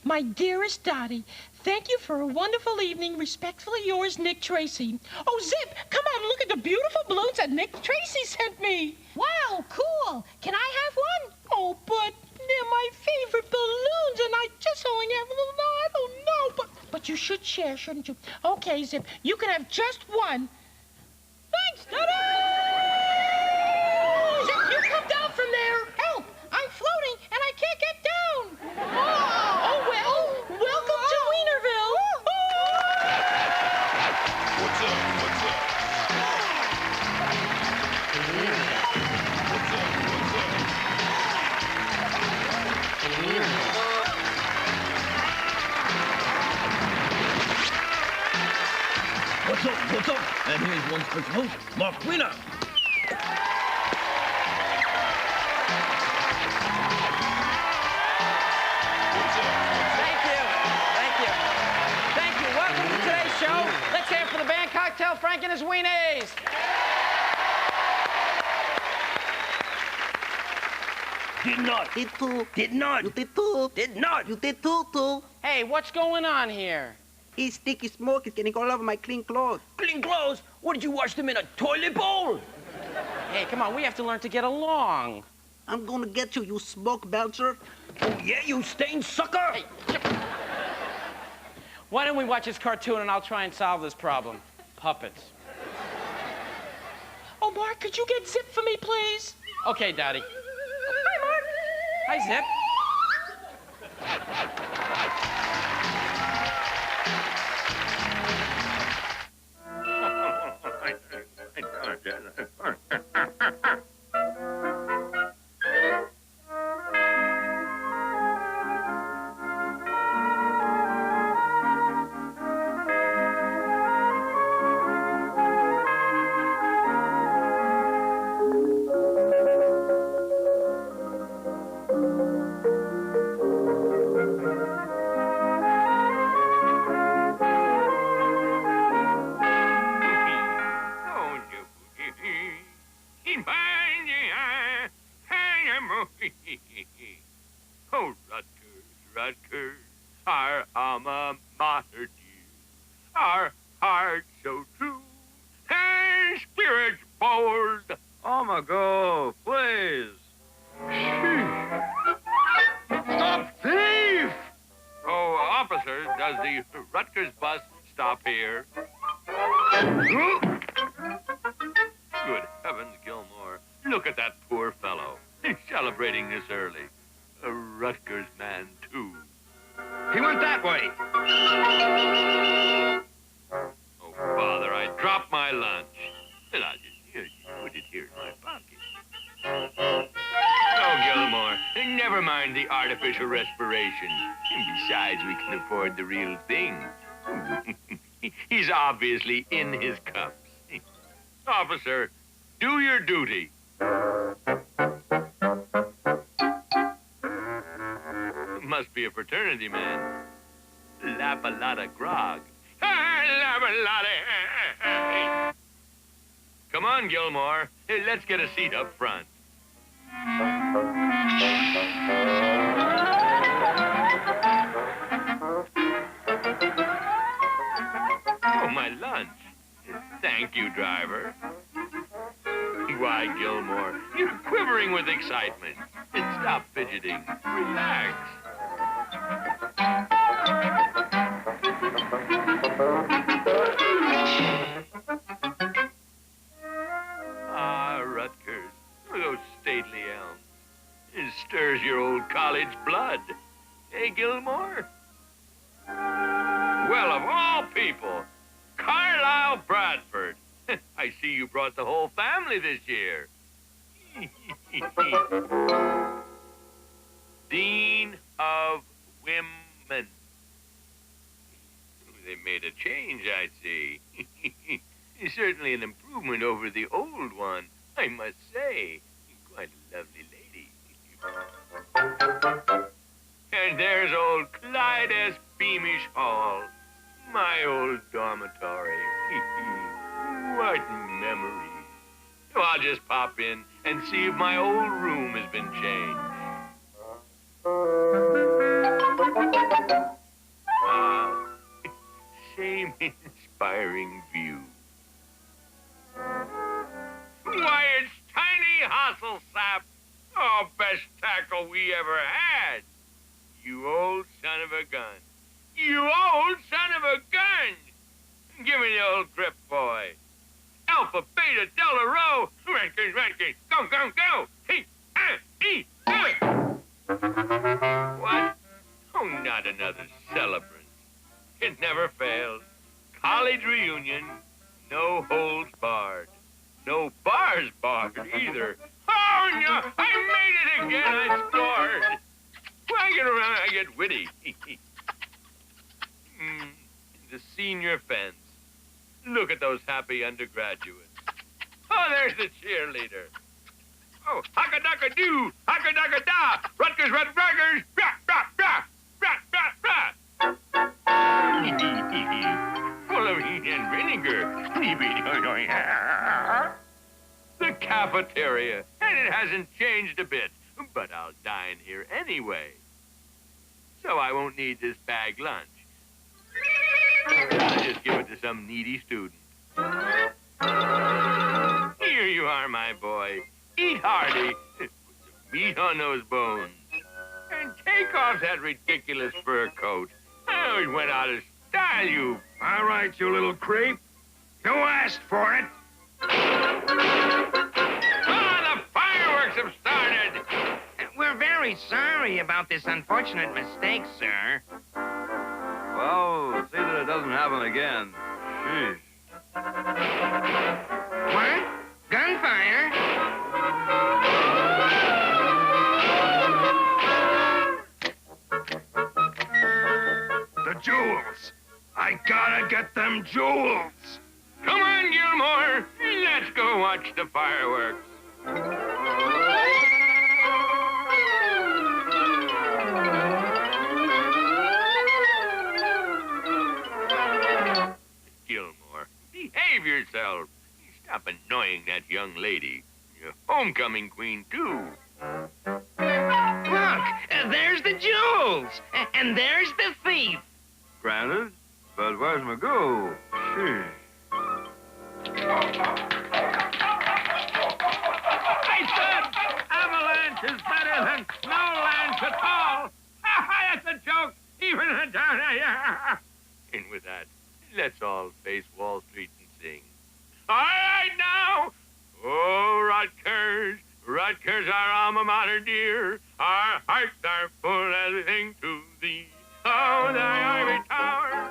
My dearest Dottie, thank you for a wonderful evening. Respectfully yours, Nick Tracy. Oh, Zip, come out and look at the beautiful balloons that Nick Tracy sent me. Wow, cool. Can I have one? Oh, but they're my favorite balloons, and I just only have a little, no, I don't know. But you should share, shouldn't you? Okay, Zip, you can have just one. Thanks, Dottie! Zip, you come down from there. Help! I'm floating, and I can't get down. Oh, well, welcome to Weinerville. What's up? What's up? What's up? What's up? And here's one special host, Mark Wiener. Thank you. Welcome to today's show. Let's hear it for the band Cocktail Frank and his Weenies. Did not. Did too. Did not. You did too. Did not. You did too. Hey, what's going on here? His sticky smoke is getting all over my clean clothes. Clean clothes? What, did you wash them in a toilet bowl? Hey, come on, we have to learn to get along. I'm gonna get you, you smoke belcher. Oh, yeah, you stained sucker? Hey, why don't we watch this cartoon and I'll try and solve this problem? Puppets. Oh, Mark, could you get Zip for me, please? Okay, Daddy. Hi, Mark. Hi, Zip. Oh, Rutgers, our alma mater dear, our hearts so true, and spirits bold. Oh, my God, please. Stop thief! Oh, officer, does the Rutgers bus stop here? Good heavens, Gilmore. Look at that poor fellow. He's celebrating this early. A Rutgers man, too. He went that way. Oh, Father, I dropped my lunch. And I just put it here in my pocket. Oh, Gilmore, never mind the artificial respiration. Besides, we can afford the real thing. He's obviously in his cups. Officer, do your duty. Must be a fraternity man. Lap a lot of grog. Lap a lot of... Come on, Gilmore. Let's get a seat up front. Oh, my lunch. Thank you, driver. Why, Gilmore, you're quivering with excitement. Stop fidgeting. Relax. Ah, Rutgers, those stately elms. It stirs your old college blood. Hey, Gilmore? Well, of all people, Carlisle Bradford. I see you brought the whole family this year. Dean of Women. They made a change, I see. Certainly an improvement over the old one, I must say. Quite a lovely lady. And there's old Clyde S. Beamish Hall, my old dormitory. What memories. So I'll just pop in and see if my old room has been changed. inspiring view. Why, it's Tiny Hostlesap. Oh, best tackle we ever had. You old son of a gun. You old son of a gun. Give me the old grip, boy. Alpha, Beta, Delta, Rho. Rankins, go, go, go. What? Oh, not another celebrant. It never fails. College reunion, no holds barred. No bars barred either. Oh, no, I made it again. I scored. When I get around, I get witty. The senior fence. Look at those happy undergraduates. Oh, there's the cheerleader. Oh, haka-daka-doo, haka-daka-da, Rutgers, Rutgers, rah, rah, rah, rah, rah, rah. Full of heat and vinegar. The cafeteria, and it hasn't changed a bit, but I'll dine here anyway. So I won't need this bag lunch. I'll just give it to some needy student. Here you are, my boy. Eat hearty. Put some meat on those bones. And take off that ridiculous fur coat. Oh, it went out of style, you. All right, you little creep. You asked for it. Ah, the fireworks have started. We're very sorry about this unfortunate mistake, sir. Well, see that it doesn't happen again. Sheesh. What? Gunfire? The jewels. I gotta get them jewels. Come on, Gilmore. Let's go watch the fireworks. Gilmore, behave yourself. Stop annoying that young lady. You're homecoming queen, too. Look, there's the jewels, and there's the thief. Granted, but where's Magoo? Sheesh. I said avalanche is better than no lance at all. That's a joke, even down here. And with that, let's all face Wall Street and sing. All right now. Oh, Rutgers, Rutgers, our alma mater dear. Our hearts are full as we sing to thee. Oh, the ivy tower.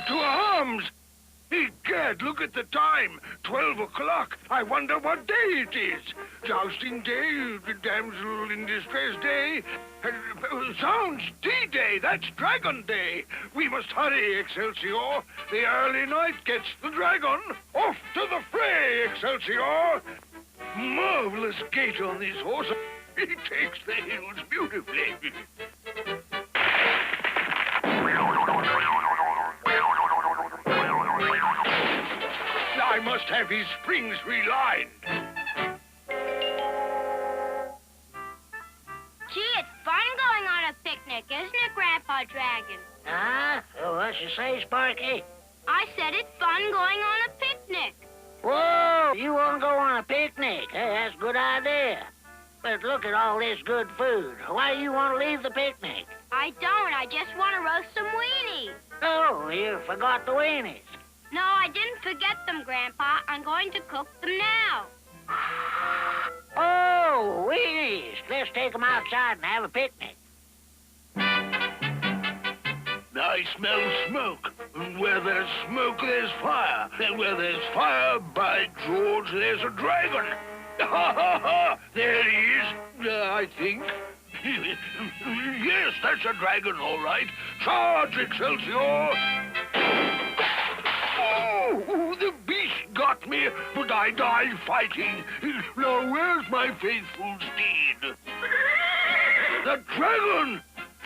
To arms! Egad, look at the time. 12 o'clock. I wonder what day it is. Jousting day, damsel in distress day. Sounds D-Day. That's Dragon Day. We must hurry, Excelsior. The early night gets the dragon. Off to the fray, Excelsior. Marvelous gait on this horse. He takes the hills beautifully. I must have his springs relined. Gee, it's fun going on a picnic, isn't it, Grandpa Dragon? What you say, Sparky? I said it's fun going on a picnic. Whoa, you want to go on a picnic? Hey, that's a good idea. But look at all this good food. Why do you want to leave the picnic? I don't. I just want to roast some weenies. Oh, you forgot the weenies. No, I didn't forget them, Grandpa. I'm going to cook them now. Oh, weenies. Let's take them outside and have a picnic. I smell smoke. And where there's smoke, there's fire. And where there's fire, by George, there's a dragon. Ha ha ha! There he is, I think. Yes, that's a dragon, all right. Charge, Excelsior! Oh, the beast got me, but I died fighting. Now, where's my faithful steed? The dragon!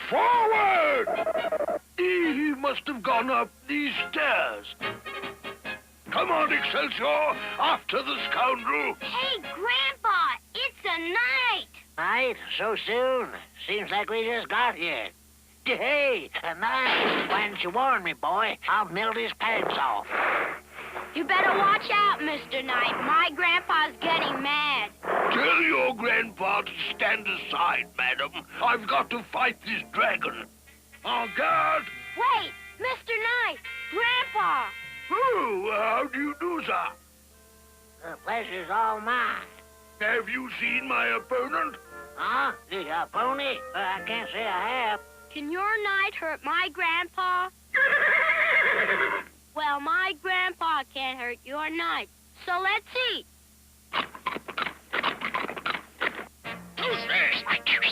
Forward! He must have gone up these stairs. Come on, Excelsior, after the scoundrel. Hey, Grandpa, it's a night. Night? So soon? Seems like we just got here. Hey, a night. Why didn't you warn me, boy? I'll melt his pants off. You better watch out, Mr. Knight. My grandpa's getting mad. Tell your grandpa to stand aside, madam. I've got to fight this dragon. En garde! Wait, Mr. Knight, Grandpa. Oh, how do you do, sir? The pleasure's all mine. Have you seen my opponent? Huh? The pony? I can't say I have. Can your knight hurt my grandpa? Well, my grandpa can't hurt your knight, so let's see.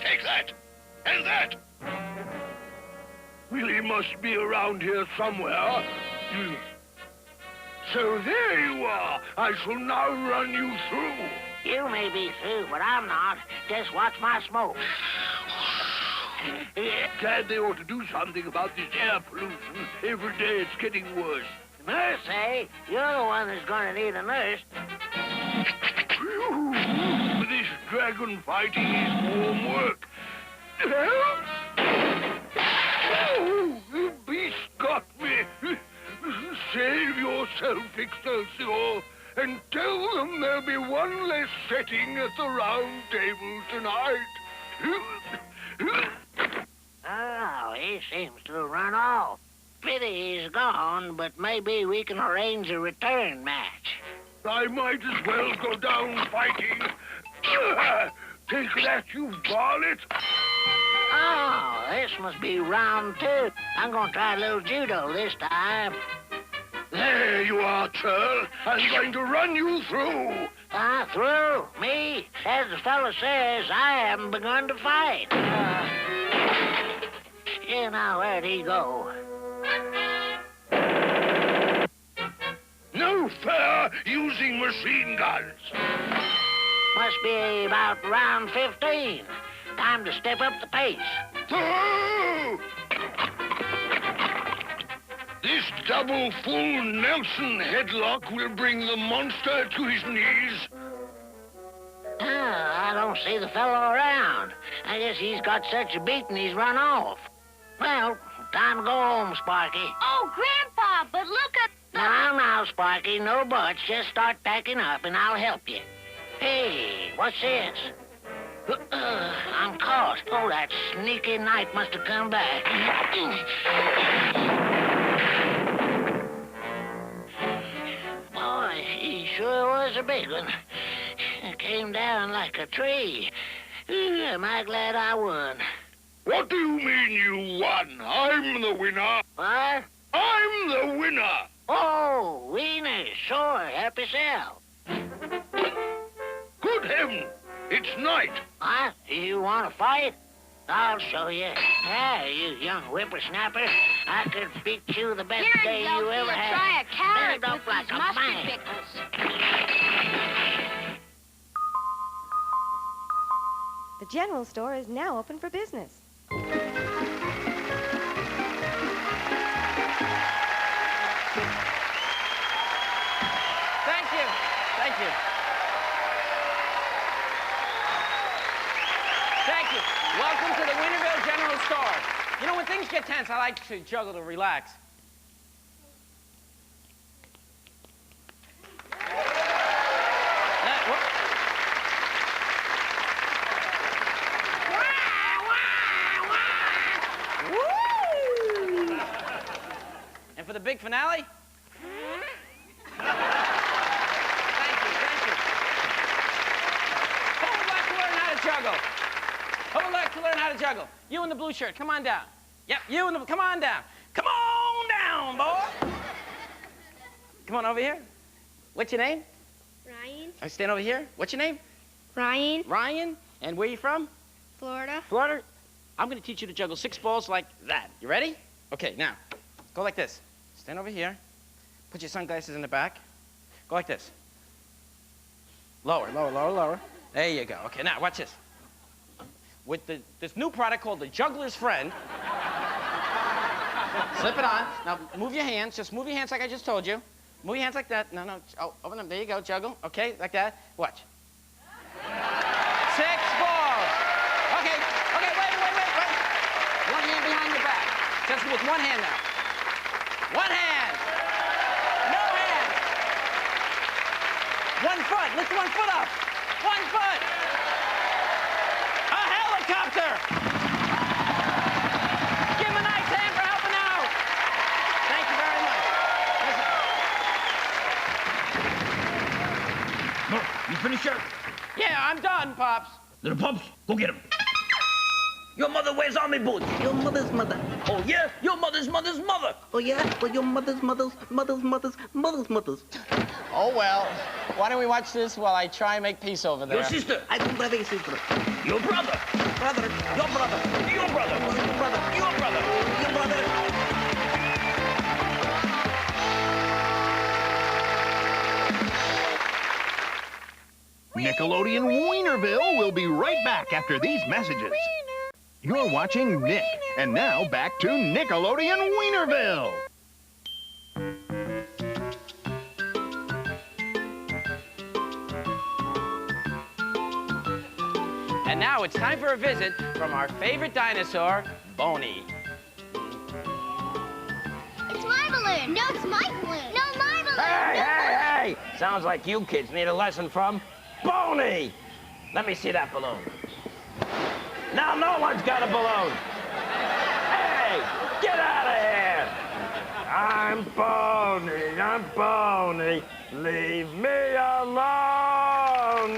Take that! And that! Well, he must be around here somewhere. So there you are. I shall now run you through. You may be through, but I'm not. Just watch my smoke. Glad they ought to do something about this air pollution. Every day it's getting worse. Nurse, eh? You're the one that's going to need a nurse. Phew. This dragon fighting is warm work. Help! Oh, the beast got me. Save yourself, Excelsior, and tell them there'll be one less setting at the round table tonight. Oh, he seems to have run off. Pity he's gone, but maybe we can arrange a return match. I might as well go down fighting. Take that, you varlet. Oh, this must be round two. I'm going to try a little judo this time. There you are, Churl. I'm going to run you through. Through? Me? As the fellow says, I haven't begun to fight. Now, where'd he go? No fair using machine guns. Must be about round 15. Time to step up the pace. Through! This double full Nelson headlock will bring the monster to his knees. I don't see the fellow around. I guess he's got such a beating he's run off. Well, time to go home, Sparky. Oh, Grandpa, but look at... Now, Sparky, no buts. Just start packing up and I'll help you. Hey, what's this? I'm caught. Oh, that sneaky knight must have come back. Boy, he sure was a big one. Came down like a tree. Am I glad I won? What do you mean you won? I'm the winner. What? I'm the winner. Oh, Wiener, sure, help yourself. Good heaven, it's night. Huh? You want to fight? I'll show you. Yeah, you young whippersnapper. I could beat you the best Here, day you ever had. try a carrot Stand up with like these a mustard man. pickles. The general store is now open for business. Thank you. Thank you. Thank you. Welcome to the Weinerville General Store. You know, when things get tense, I like to juggle to relax. And for the big finale? Thank you, thank you. how to juggle. You in the blue shirt, come on down. Yep, you in the, come on down. Come on down, boy. Come on over here. What's your name? Ryan. I stand over here. What's your name? Ryan. Ryan. And where you from? Florida. Florida. I'm going to teach you to juggle 6 balls like that. You ready? Okay, now, go like this. Stand over here. Put your sunglasses in the back. Go like this. Lower, lower, lower, lower. There you go. Okay, now, watch this. With this new product called the Juggler's Friend. Slip it on. Now, move your hands. Just move your hands like I just told you. Move your hands like that. No, no. Oh, open them. There you go. Juggle. Okay, like that. Watch. 6 balls. Okay. Okay, wait. One hand behind your back. Just with one hand now. One hand. No hand. One foot. Lift one foot up. One foot. A helicopter. Give him a nice hand for helping out. Thank you very much. No, you finished yet? Yeah, I'm done, Pops. Little Pops, go get him. Your mother wears army boots. Your mother's mother. Oh, yeah? Your mother's mother's mother. Oh, yeah? Well, your mother's mother's. Oh, well. Why don't we watch this while I try and make peace over there? Your sister. I don't have a sister. Your brother. Brother. Your brother. Your brother. Your brother. Your brother. Your brother. Nickelodeon Weinerville will be right back after these messages. You're watching Nick, and now back to Nickelodeon Weinerville. And now it's time for a visit from our favorite dinosaur, Boney. It's my balloon. No, it's my balloon. No, my balloon. Hey! Sounds like you kids need a lesson from Boney. Let me see that balloon. Now no one's got a balloon. Hey, get out of here. I'm Boney. Leave me alone.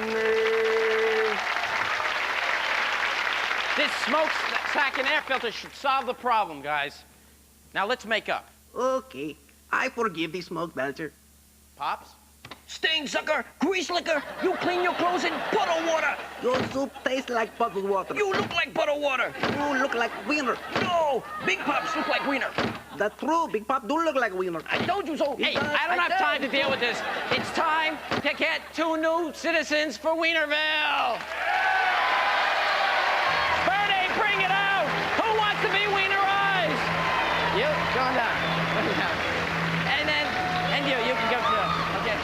This smoke sack and air filter should solve the problem, guys. Now let's make up. Okay. I forgive the smoke belcher. Pops? Stain sucker, grease licker, you clean your clothes in puddle water. Your soup tastes like puddle water. You look like puddle water. You look like Wiener. No, Big Pops look like Wiener. That's true. Big Pop do look like Wiener. I told you so. Hey, I don't have time to deal with this. It's time to get 2 new citizens for Weinerville. Bernie, bring it out. Who wants to be Wienerized? You, go on down. And you can go too. Okay.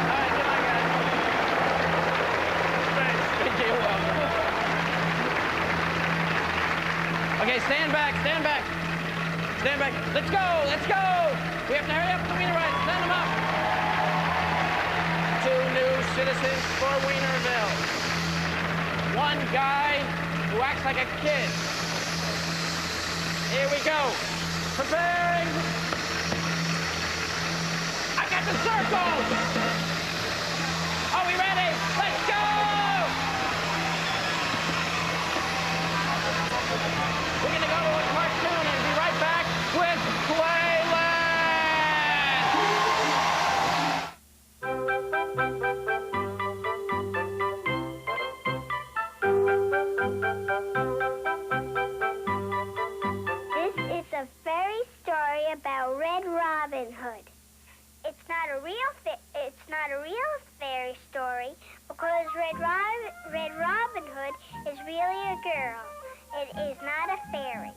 All right, come on, guys. Thanks. You're welcome. Okay, stand back. Stand back. Let's go. We have to hurry up to Wienerized. Send them up. 2 new citizens for Weinerville. 1 guy who acts like a kid. Here we go. Preparing. I've got the circles. Are we ready? Let's go. We're going to go to a cartoon and be right back with Playland. This is a fairy story about Red Robin Hood. It's not a real fairy story because Red Robin Hood is really a girl. It is not a fairy.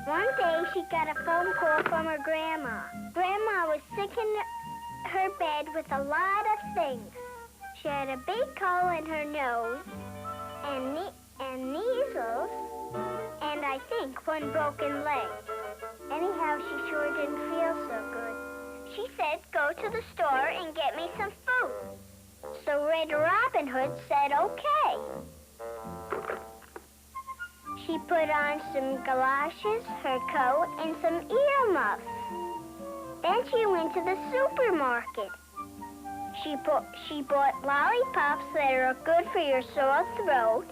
One day she got a phone call from her grandma. Grandma was sick in her bed with a lot of things. She had a big hole in her nose and measles and I think 1 broken leg. Anyhow, she sure didn't feel so good. She said, go to the store and get me some food. So Red Robin Hood said, okay. She put on some galoshes, her coat, and some earmuffs. Then she went to the supermarket. She bought lollipops that are good for your sore throat,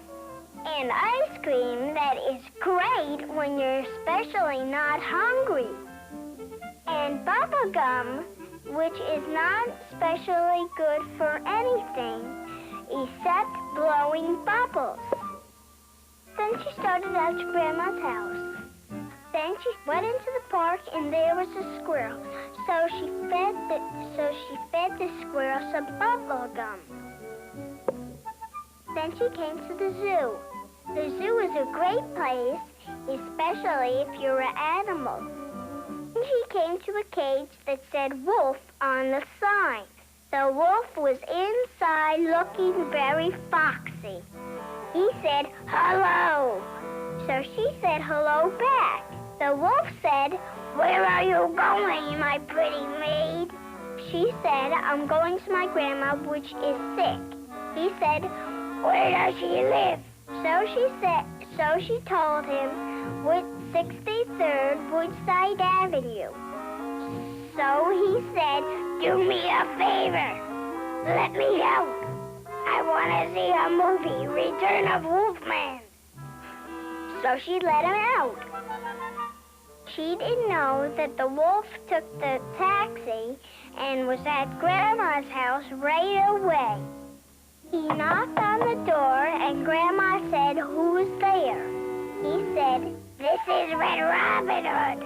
and ice cream that is great when you're especially not hungry, and bubble gum, which is not especially good for anything except blowing bubbles. Then she started out to Grandma's house. Then she went into the park, and there was a squirrel. So she fed the squirrel some bubble gum. Then she came to the zoo. The zoo is a great place, especially if you're an animal. Then she came to a cage that said wolf on the sign. The wolf was inside looking very foxy. He said, hello. So she said hello back. The wolf said, where are you going, my pretty maid? She said, I'm going to my grandma, which is sick. He said, where does she live? So she told him, 63rd Woodside Avenue. So he said, do me a favor. Let me out. I want to see a movie, Return of Wolfman. So she let him out. She didn't know that the wolf took the taxi and was at Grandma's house right away. He knocked on the door, and Grandma said, who's there? He said, this is Red Robin Hood.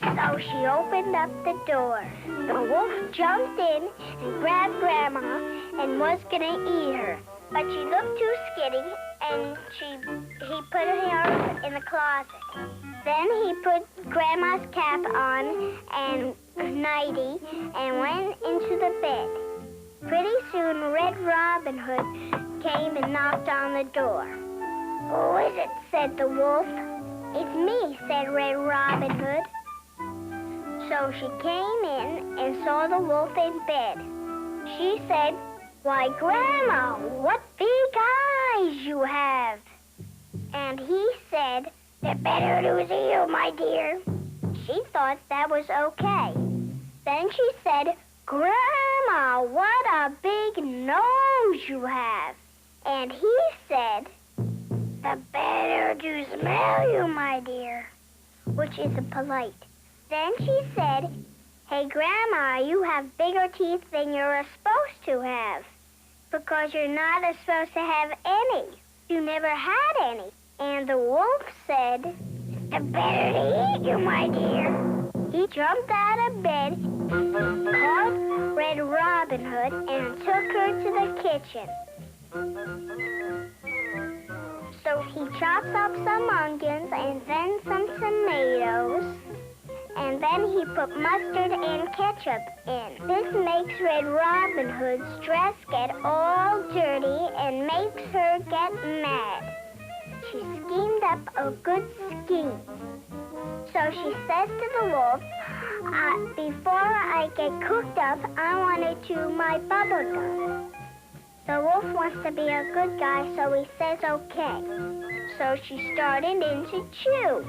So she opened up the door. The wolf jumped in and grabbed Grandma and was going to eat her. But she looked too skinny, and he put her in the closet. Then he put Grandma's cap on and nightie and went into the bed. Pretty soon, Red Robin Hood came and knocked on the door. Who is it? Said the wolf. It's me, said Red Robin Hood. So she came in and saw the wolf in bed. She said, why, Grandma, what big eyes you have. And he said, they're better to see you, my dear. She thought that was okay. Then she said, Grandma, what a big nose you have. And he said, the better to smell you, my dear, which is polite. Then she said, hey, Grandma, you have bigger teeth than you're supposed to have, because you're not supposed to have any. You never had any. And the wolf said, the better to eat you, my dear. He jumped out of bed, caught Red Robin Hood, and took her to the kitchen. So he chopped up some onions and then some tomatoes, and then he put mustard and ketchup in. This makes Red Robin Hood's dress get all dirty and makes her get mad. She schemed up a good scheme. So she says to the wolf, before I get cooked up, I want to chew my bubble gum. The wolf wants to be a good guy, so he says okay. So she started in to chew.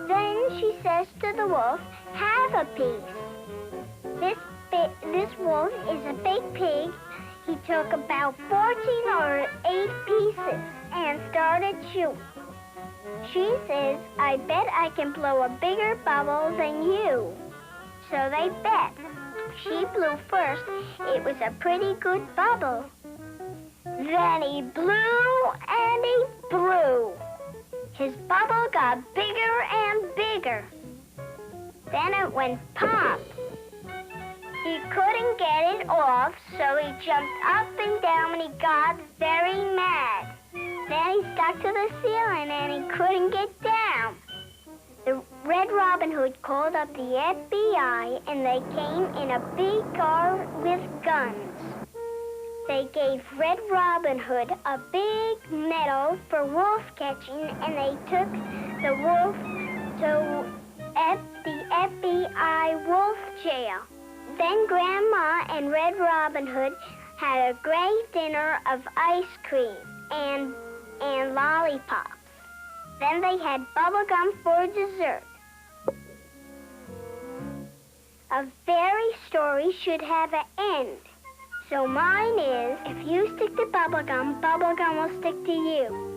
Then she says to the wolf, have a piece. This wolf is a big pig. He took about 14 or 8 pieces and started chewing. She says, I bet I can blow a bigger bubble than you. So they bet. She blew first. It was a pretty good bubble. Then he blew and he blew. His bubble got bigger and bigger. Then it went pop. He couldn't get it off, so he jumped up and down and he got very mad. Then he stuck to the ceiling and he couldn't get down. The Red Robin Hood called up the FBI and they came in a big car with guns. They gave Red Robin Hood a big medal for wolf catching, and they took the wolf to the FBI wolf jail. Then Grandma and Red Robin Hood had a great dinner of ice cream and lollipops. Then they had bubble gum for dessert. A fairy story should have an end. So mine is, if you stick to bubblegum, bubblegum will stick to you.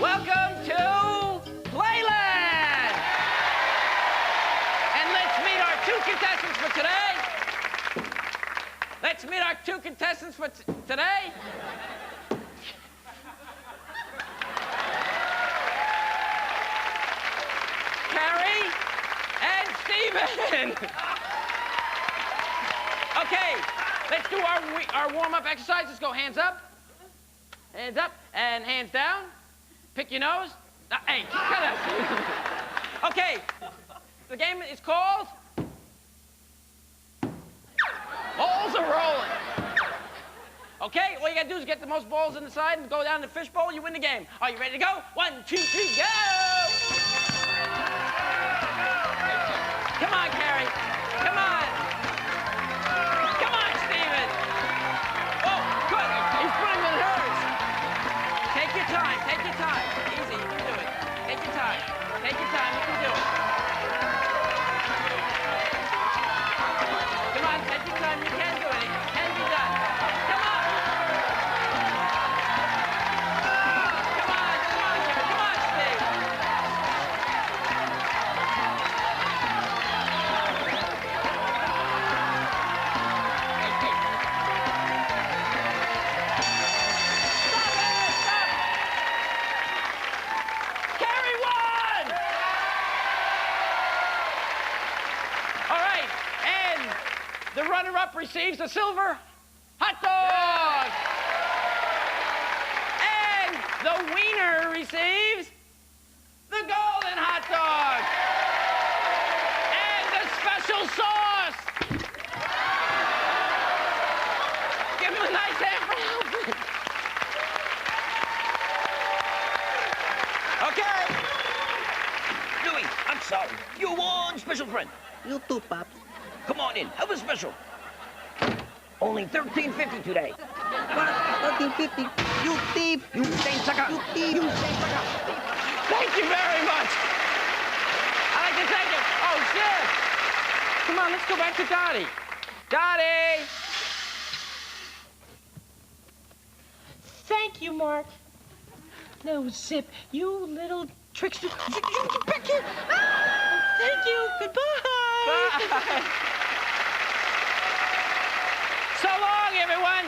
Welcome to Playland! And let's meet our two contestants for today. Let's meet our two contestants for today. Carrie and Steven. Okay, let's do our warm-up exercise. Let's go hands up, and hands down. Pick your nose. Hey, shut up. Okay, the game is called Balls Are Rolling. Okay, all you gotta do is get the most balls in the side and go down the fishbowl, you win the game. Are you ready to go? 1, 2, 3, go! Come on, Carrie. Come on. Come on, Steven. Oh, good. He's putting them in hers. Take your time. Take your time. Easy. You can do it. Take your time. Take your time. You can do it. Come on. Take your time. You can do it. It can be done. Come on. Come on. Come on, Kevin. Come on, Steve. Carrie won! All right, and the runner-up receives a silver hot dog. And the wiener receives the golden hot dog. And the special sauce. Give him a nice hand for helping. Okay. Louis, I'm sorry. You won, special friend. You too, Pops. Come on in. Have a special. Only $13.50 today. What? 13.50? You thief! You stain sucker! You thief! You stain sucker! Thank you very much. I'd like to thank you. Oh, Zip. Come on, let's go back to Dottie. Dottie. Thank you, Mark. No, Zip, you little trickster. Back here. Ah, thank you. Goodbye. Bye. So long, everyone.